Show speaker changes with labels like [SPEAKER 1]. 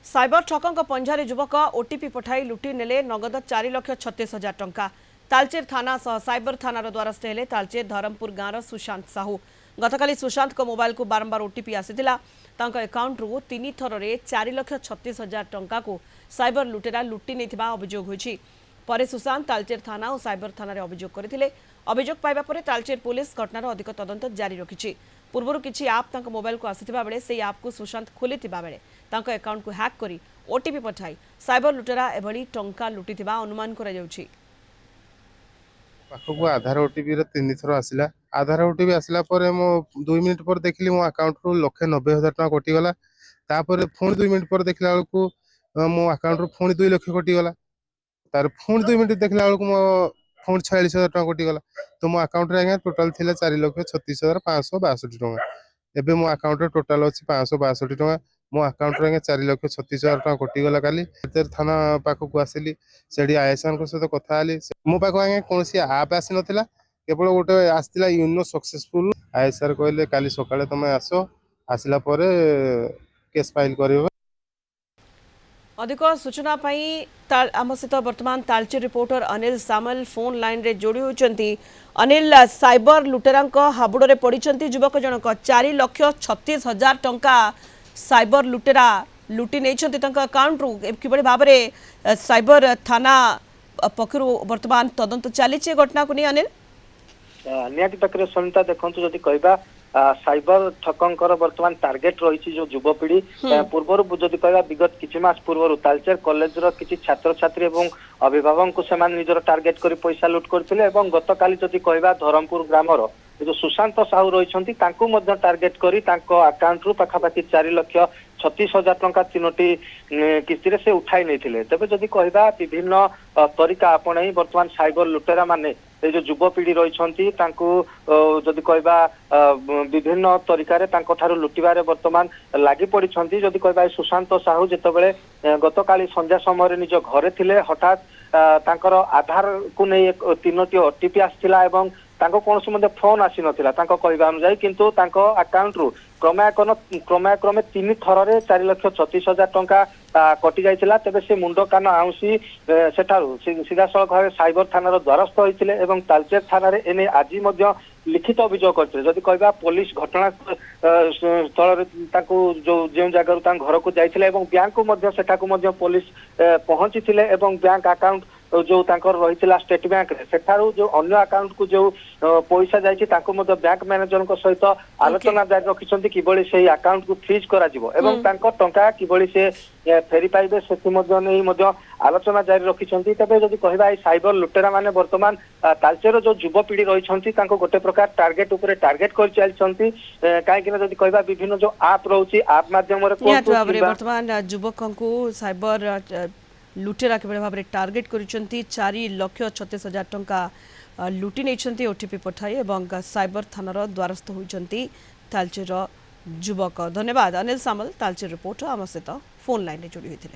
[SPEAKER 1] Cyber ठकଙ୍କ पंजारे युवक OTP पठाई लुटी नेले नगद 4,36,000 टंका। तालचेर थाना सह साइबर थानार द्वारस्थ हेले तालचेर धरमपुर गाँवर सुशांत साहू। गतकाली सुशांत को मोबाइल को बारंबार ओटीपी आसीथिला। तांको अकाउंट रु 3 थर 4,36,000 टंका को साइबर लुटेरा लुटी नेथिबा अभियोग होईछि। परे सुशांत तालचेर थाना और साइबर थाना रे अभियोग करथिले। अभियोग पाइबा परे तालचेर पुलिस घटनार अधिक तदंत जारी रखिछि। पूर्व किसी आप तांको मोबाइल को आसीथिबा बेले से आप को सुशांत खोलिथिबा बेले तांको अकाउंट को हैक करी ओटीपी पठाई साइबर लुटेरा एभली टंका लुटिथिबा अनुमान करा जाउछि।
[SPEAKER 2] पाखक आधार ओटीपी 3 थर आसला। आधार ओटीपी आसला पर मो 2 मिनिट पर देखली मो अकाउंट रु 1,90,000 टका कटि गला। तापर फोन 2 मिनिट पर देखला बेलकू मो अकाउंट रु फोन 2 लाख कटि गला। तार फोन 2 मिनिट देखला बेलकू मो फोन 46,000 टका कटि गला। तो मो अकाउंट रे आगे टोटल थिला 4,36,562 टका। एबे मो अकाउंट रे टोटल अछि 562 टका। मो अकाउंट रे 4,36,000 टका कटि गला। काली थाना पाखक आसिली सेडी आईएसआर को सहित कथा आली। मो पाखक आगे कोनसी आप आसी नथिला, केवल गोटे आसतिला यूनो सक्सेसफुल। आईएसआर कहले काली सकाळे तमे आसो, आसिला परे केस फाइल करिवो।
[SPEAKER 1] अधिक सूचना आम सहित वर्तमान तालचेर रिपोर्टर अनिल सामल फोन लाइन रे जोड़ी होती। अनिल, साइबर लुटेरा हाबुड़ पड़ी युवक जनक 4,36,000 टंका साइबर लुटेरा लुटि नहीं अकाउंट रु कि भाव में साइबर थाना पक्षर वर्तमान तदंत चली घटना को नहीं अनिल?
[SPEAKER 3] निहाती पाखे समिता देखु जदि कहबा साइबर ठकंकर वर्तमान टार्गेट रही जो युवपीढ़ी पूर्वर जदि कहबा विगत किछि मास पूर्वर तालचेर कॉलेज रो किछि छात्र छात्री एवं अभिभावक को सेमान निजर टार्गेट करी पैसा लुट करथिले एवं गतकाली जदि कहबा धरमपुर ग्रामर जो सुशांत साहू रही टार्गेट करी तांको अकाउंट रु पाखापाखि 4,36,000 टंका 3टी किस्ती से उठाई नहीं। तेज जदि कहबा विभिन्न तरीका आपणे वर्तमान साइबर लुटेरा माने जो युवपीढ़ी रही जदि कहबा विभिन्न तरीकार लुटिबारे वर्तमान लगी पड़ी। जदि कहबा सुशांत साहू जितेबाला गतकाली संध्या समय निज घरे थिले हठात तांकर आधार को नहीं 3टी ओटीपी आसथिला एवं तांको कोनोसी मध्ये फोन आसी नथिला तांको कहबा अनुसार, किंतु तांको अकाउंट रु क्रमे 3 थर 4,36,000 टंका कटि जाइथिला। तेबे से मुंड कान आउसी सेठारु सीधा सड़क भाव साइबर थानार द्वारस्थ होइथिले एवं तालचेर थाना एने आज मध्य लिखित अभियोग करथिले। जदि कहबा पुलिस घटना स्थल जो जगह घर को जाइथिले एवं बैंक को मध्य सेठाकु मध्य पुलिस पहुंचीथिले एवं बैंक अकाउंट जो रही स्टेट बैंक रे सेठारु जो अन्य अकाउंट को जो पैसा जाइछि ताको मध्य बैंक मैनेजर को सहित आलोचना जारी रखिछन्ति किबळी से अकाउंट को फ्रीज करा जिवो एवं तांको टंका किबळी से फेरी पाइबे सेति मध्य नै मध्य आलोचना जारी रखिछन्ति। तबे जदि कहबा ए साइबर लुटेरा माने वर्तमान तालचेर जो युवपीढ़ी रहिछन्ति तांको गोटे प्रकार टार्गेट ऊपर टार्गेट कर चलछन्ति। काहे कि जदि कहबा विभिन्न जो आप रहउछि आप माध्यम रे
[SPEAKER 1] वर्तमान युवक को साइबर लुटेरा के भाव में टार्गेट कर 4,36,000 टंका लुटि नहीं ओटीपी पठाई और साइबर थानार द्वारस्थ होती तालचेर युवक। धन्यवाद अनिल सामल, तालचेर रिपोर्टर आम सहित फोन लाइन जोड़ी होते।